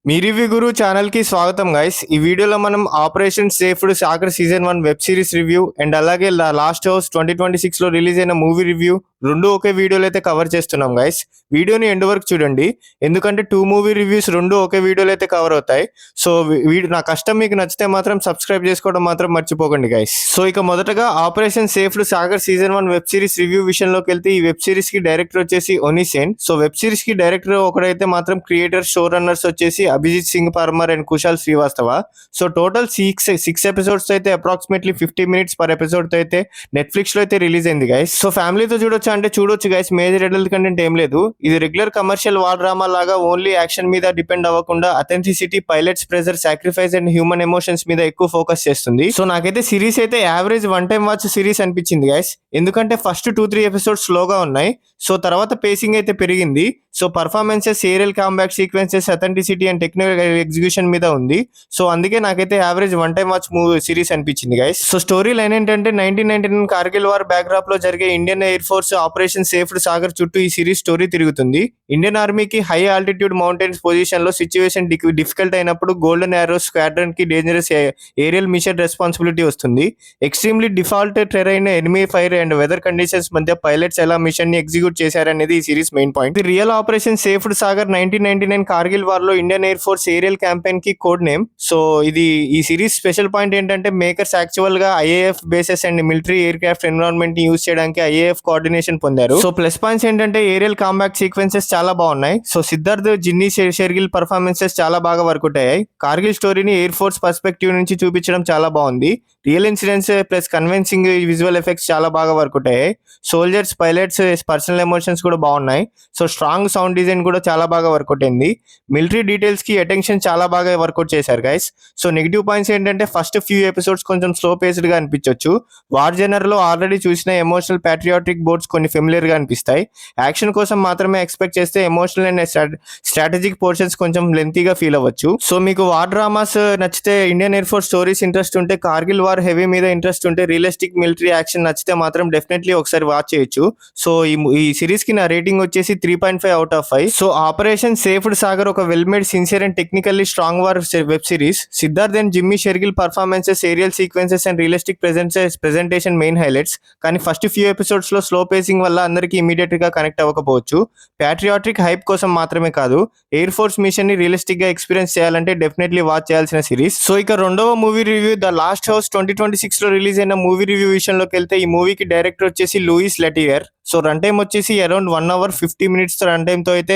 మీ review గురు ఛానల్కి స్వాగతం guys. ఈ వీడియోలో మనం operation Safed Sagar season 1 web series review and అలాగే లాస్ట్ హౌస్ 2026లో రిలీజ్ అయిన మూవీ రివ్యూ రెండు ఒకే వీడియోలో అయితే కవర్ చేస్తున్నాం గైస్. వీడియోని ఎండ్ వరకు చూడండి, ఎందుకంటే 2 మూవీ రివ్యూస్ రెండు ఒకే వీడియోలో అయితే కవర్ అవుతాయి. సో నా కష్టం మీకు నచ్చితే మాత్రం సబ్స్క్రైబ్ చేసుకోవడం మాత్రం మర్చిపోకండి గైస్. సో ఇక మొదటగా operation Safed Sagar season 1 web series review విషయంలోకి వెళ్తే ఈ వెబ్ సిరీస్ కి డైరెక్టర్ వచ్చేసి ఒనిసేన్. సో వెబ్ సిరీస్ కి డైరెక్టర్ ఒకడైతే మాత్రం క్రియేటర్ షో రన్నర్స్ వచ్చేసి Abhijit Singh Parmar and Kushal Srivastava. So total six episodes అయితే అప్రాక్సిమేట్లీ 50 minutes పర్ ఎపిసోడ్ అయితే నెట్ఫ్లిక్స్ లో అయితే రిలీజ్ అయింది గైస్. సో ఫ్యామిలీతో చూడొచ్చు అంటే చూడొచ్చు గైస్, మేజర్ అడల్ట్ కంటెంట్ ఏం లేదు. ఇది రెగ్యులర్ కమర్షియల్ వార్ డ్రామా లాగా ఓన్లీ యాక్షన్ మీద డిపెండ్ అవ్వకుండా authenticity, pilots pressure, sacrifice and human emotions మీద ఎక్కువ ఫోకస్ చేస్తుంది. సో నాకైతే సిరీస్ అయితే యావరేజ్ 1 time వాచ్ సిరీస్ అనిపించింది గైస్, ఎందుకంటే ఫస్ట్ 2-3 ఎపిసోడ్స్ స్లోగా ఉన్నాయి. సో తర్వాత పేసింగ్ అయితే పెరిగింది. So performances, serial comeback sequences, authenticity and technical execution మీద ఉంది. సో అందుకే నాకైతే average 1 time watch movie series అనిపించింది గైస్. సో స్టోరీ లైన్ ఏంటంటే 1999 కార్గిల్ వార్ బ్యాక్డ్రాప్ లో జరిగే Indian Air Force operation Safed Sagar చుట్టూ ఈ సిరీస్ స్టోరీ తిరుగుతుంది. ఇండియన్ ఆర్మీకి హై ఆల్టిట్యూడ్ మౌంటైన్స్ పొజిషన్ లో సిచ్యువేషన్ డిఫికల్ట్ అయినప్పుడు గోల్డెన్ యారో స్క్వాడ్రన్ కి డేంజరస్ ఏరియల్ మిషన్ రెస్పాన్సిబిలిటీ వస్తుంది. Extremely default terrain, enemy fire and weather conditions మధ్య పైలట్స్ ఎలా మిషన్ ని ఎగ్జిక్యూట్ చేశారనేది ఈ series main point. Real operation Safed Sagar 1999 Kargil war లో Indian Air Force aerial campaign కి కోడ్ నేమ్. సో ఈ సిరీస్ స్పెషల్ పాయింట్ ఏంటంటే మేకర్స్ యాక్చువల్ గా IAF bases and military air craft environment ని యూజ్ చేయడానికి ఐఏఎఫ్ కోఆర్డినేషన్ పొందారు. సో ప్లస్ పాయింట్స్ ఏంటంటే aerial combat sequences చాలా బాగున్నాయి. So Siddharth, Jinny Shergill performances చాలా బాగా వర్కౌట్ అయ్యాయి. కార్గిల్ స్టోరీని ఎయిర్ ఫోర్స్ పర్స్పెక్టివ్ నుంచి చూపించడం చాలా బాగుంది. Real incidents plus convincing visual effects చాలా బాగా వర్కౌట్ అయ్యాయి. సోల్జర్స్, పైలట్స్ పర్సనల్ ఎమోషన్స్ కూడా బాగున్నాయి. సో స్ట్రాంగ్ సౌండ్ డిజైన్ కూడా చాలా బాగా వర్కౌట్ అయింది. మిలిటరీ డీటెయిల్స్ కి అటెన్షన్ చాలా బాగా వర్కౌట్ చేశారు గైస్. సో నెగిటివ్ పాయింట్స్ ఏంటంటే ఫస్ట్ ఫ్యూ ఎపిసోడ్స్ కొంచెం స్లో పేస్డ్ గా అనిపించవచ్చు. వార్ జనర్ లో ఆల్రెడీ చూసిన ఎమోషనల్ ప్యాట్రియాటిక్ బోర్డ్స్ కొన్ని ఫెమిలియర్ గా అనిపిస్తాయి. యాక్షన్ కోసం మాత్రమే ఎక్స్పెక్ట్ చేస్తే ఎమోషనల్ అండ్ స్ట్రాటజిక్ పోర్షన్స్ కొంచెం లెంతీగా ఫీల్ అవ్వచ్చు. సో మీకు వార్ డ్రామాస్ నచ్చితే, Indian Air force stories interest ఉంటే, కార్గిల్ వార్ హెవీ మీద ఇంట్రెస్ట్ ఉంటే, రియలిస్టిక్ మిలిటరీ యాక్షన్ నచ్చితే మాత్రం డెఫినెట్లీ ఒకసారి వాచ్ చేయొచ్చు. సో ఈ సిరీస్ కి నా రేటింగ్ వచ్చేసి 3.5 out of 5. So operation Safed Sagar ఒక well made, sincere and technically strong war web series. Siddharth and Jimmy Shergill performances, aerial sequences and realistic presentation main highlights. కానీ ఫస్ట్ ఫ్యూ ఎపిసోడ్స్ లో స్లో పేసింగ్ వల్ల అందరికీ ఇమీడియట్ గా కనెక్ట్ అవ్వకపోవచ్చు. ప్యాట్రియాటిక్ హైప్ కోసం మాత్రమే కాదు, ఎయిర్ ఫోర్స్ మిషన్ ని రియలిస్టిక్ గా ఎక్స్పీరియన్స్ చేయాలంటే డెఫినెట్లీ వాచ్ చేయాల్సిన సిరీస్. సో ఇక రెండవ movie review, the last house 2026 లో రిలీజ్ అయిన మూవీ రివ్యూ విషయంలోకి వెళ్తే ఈ మూవీకి డైరెక్టర్ వచ్చేసి లూయిస్ లెటియర్. సో రన్ టైమ్ వచ్చేసి around 1 hour 50 minutes run time తో అయితే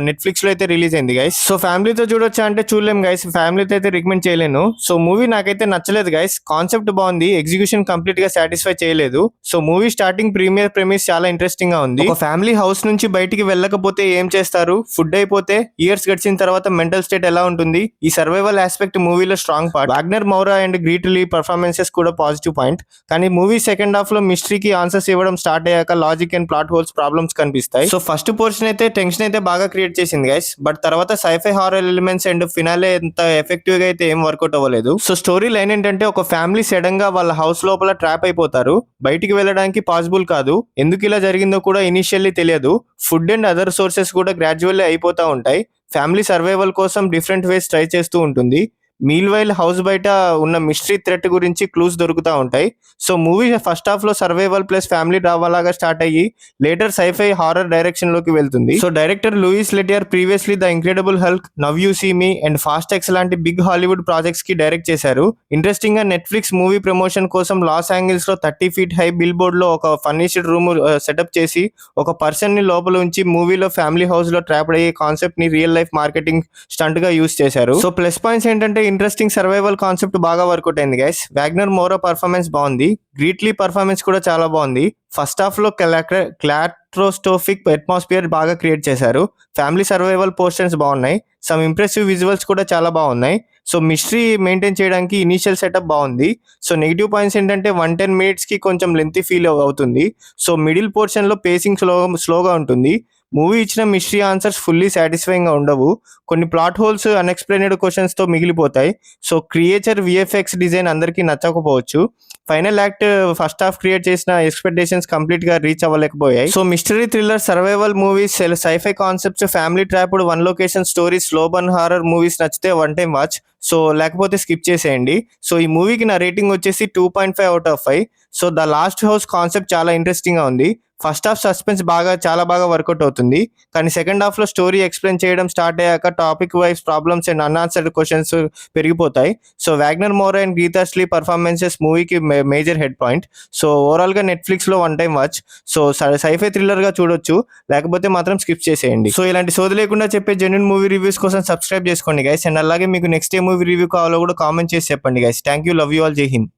నెట్ఫ్లిక్స్ లో అయితే రిలీజ్ అయింది గైస్. సో ఫ్యామిలీతో చూడొచ్చా అంటే చూడలేం గైస్, ఫ్యామిలీతో అయితే రికమెండ్ చేయలేను. సో మూవీ నాకైతే నచ్చలేదు గైస్. కాన్సెప్ట్ బాగుంది, ఎగ్జిక్యూషన్ కంప్లీట్ గా సాటిస్ఫై చేయలేదు. సో మూవీ స్టార్టింగ్ ప్రీమిస్ చాలా ఇంట్రెస్టింగ్ గా ఉంది. ఒక ఫ్యామిలీ హౌస్ నుంచి బయటికి వెళ్ళకపోతే ఏం చేస్తారు, ఫుడ్ అయిపోతే, ఇయర్స్ గడిచిన తర్వాత మెంటల్ స్టేట్ ఎలా ఉంటుంది, ఈ సర్వైవల్ ఆస్పెక్ట్ మూవీలో strong part. Wagner Moura and గ్రీట్లీ పర్ఫార్మెన్సెస్ కూడా పాజిటివ్ పాయింట్. కానీ మూవీ సెకండ్ హాఫ్ లో మిస్టరీకి ఆన్సర్స్ ఇవ్వడం స్టార్ట్ అయ్యాక logic and plot holes problems కనిపిస్తాయి. సో ఫస్ట్ పోర్షన్ అయితే టెన్షన్ అయితే బాగా క్రియేట్ చేసింది గైస్, బట్ తర్వాత sci-fi horror elements and finale ఎంత ఎఫెక్టివ్ గా అయితే ఏం వర్కౌట్ అవ్వలేదు. సో స్టోరీ లైన్ ఏంటంటే ఒక ఫ్యామిలీ సడన్ గా వాళ్ళ హౌస్ లోపల ట్రాప్ అయిపోతారు, బయటికి వెళ్ళడానికి పాసిబుల్ కాదు. ఎందుకు ఇలా జరిగిందో కూడా ఇనిషియల్లీ తెలియదు. ఫుడ్ అండ్ అదర్ సోర్సెస్ కూడా గ్రాడ్యువల్లీ అయిపోతా ఉంటాయి. ఫ్యామిలీ సర్వైవల్ కోసం డిఫరెంట్ వేస్ ట్రై చేస్తూ ఉంటుంది. మీల్ వైల్ హౌస్ బయట ఉన్న మిస్టరీ థ్రెట్ గురించి క్లూస్ దొరుకుతూ ఉంటాయి. సో మూవీ ఫస్ట్ హాఫ్ లో సర్వైవల్ ప్లస్ ఫ్యామిలీ డ్రామా లాగా స్టార్ట్ అయ్యి లేటర్ సైఫై హారర్ డైరెక్షన్ లోకి వెళ్తుంది. So director Louis Leterrier previously the incredible Hulk, now you see me and fast X లాంటి big Hollywood projects కి direct చేశారు. Interesting గా Netflix movie promotion కోసం Los Angeles లో 30 feet హై బిల్ బోర్డ్ లో ఒక ఫర్నిష్డ్ రూమ్ సెటప్ చేసి ఒక పర్సన్ ని లోపల ఉంచి మూవీలో ఫ్యామిలీ హౌస్ లో ట్రాప్ అయ్యే కాన్సెప్ట్ ని రియల్ లైఫ్ మార్కెటింగ్ స్టంట్ గా యూస్ చేశారు. సో ప్లస్ పాయింట్స్ ఏంటంటే ఇంట్రెస్టింగ్ సర్వైవల్ కాన్సెప్ట్ బాగా వర్కౌట్ అయింది గైస్. వాగ్నర్ మౌరా పర్ఫార్మెన్స్ బాగుంది, గ్రీట్లీ పర్ఫార్మెన్స్ కూడా చాలా బాగుంది. ఫస్ట్ హాఫ్ లో క్లాట్రోస్టోఫిక్ అట్మాస్ఫియర్ బాగా క్రియేట్ చేశారు. ఫ్యామిలీ సర్వైవల్ పోర్షన్స్ బాగున్నాయి. సమ్ ఇంప్రెసివ్ విజువల్స్ కూడా చాలా బాగున్నాయి. సో మిస్టరీ మెయింటైన్ చేయడానికి ఇనీషియల్ సెటప్ బాగుంది. సో నెగిటివ్ పాయింట్స్ ఏంటంటే 110 minutes కి కొంచెం లెంతీ ఫీల్ అవుతుంది. సో మిడిల్ పోర్షన్ లో పేసింగ్ స్లోగా ఉంటుంది. మూవీ ఇచ్చిన మిస్టరీ ఆన్సర్స్ ఫుల్లీ సాటిస్ఫైయింగ్ గా ఉండవు. కొన్ని ప్లాట్ హోల్స్ అన్ఎక్స్ప్లెయినెడ్ క్వశ్చన్స్ తో మిగిలిపోతాయి. సో క్రియేచర్, విఎఫ్ఎక్స్ డిజైన్ అందరికీ నచ్చకపోవచ్చు. Final act first half create చేసిన ఎక్స్పెక్టేషన్స్ కంప్లీట్ గా రీచ్ అవ్వలేకపోయాయి. So mystery thriller survival movies, sci-fi concepts, family trapped one location stories, slow burn horror movies నచ్చితే one time watch. So లేకపోతే skip చేసేయండి. So ఈ మూవీకి నా రేటింగ్ వచ్చేసి 2.5 out of 5. So the last house concept చాలా interesting గా ఉంది. ఫస్ట్ హాఫ్ సస్పెన్స్ చాలా బాగా వర్కౌట్ అవుతుంది. కానీ సెకండ్ హాఫ్ లో స్టోరీ ఎక్స్ప్లెయిన్ చేయడం స్టార్ట్ అయ్యాక topic wise problems and unanswered questions పెరిగిపోతాయి. సో వాగ్నర్ మోరా అండ్ గీతాశ్రీ పర్ఫార్మెన్సెస్ మూవీకి major head point. So overall గా నెట్ఫ్లిక్స్ లో one time watch. So sci-fi thriller గా చూడొచ్చు, లేకపోతే మాత్రం స్కిప్ చేసేయండి. సో ఇలాంటి సోది లేకుండా చెప్పే జెన్యూన్ మూవీ రివ్యూస్ కోసం సబ్స్క్రైబ్ చేసుకోండి గైస్. అండ్ అలాగే మీకు నెక్స్ట్ ఏ మూవీ రివ్యూ కావాలో కూడా కామెంట్ చేసి చెప్పండి guys. Thank you, love you all, జై హింద్.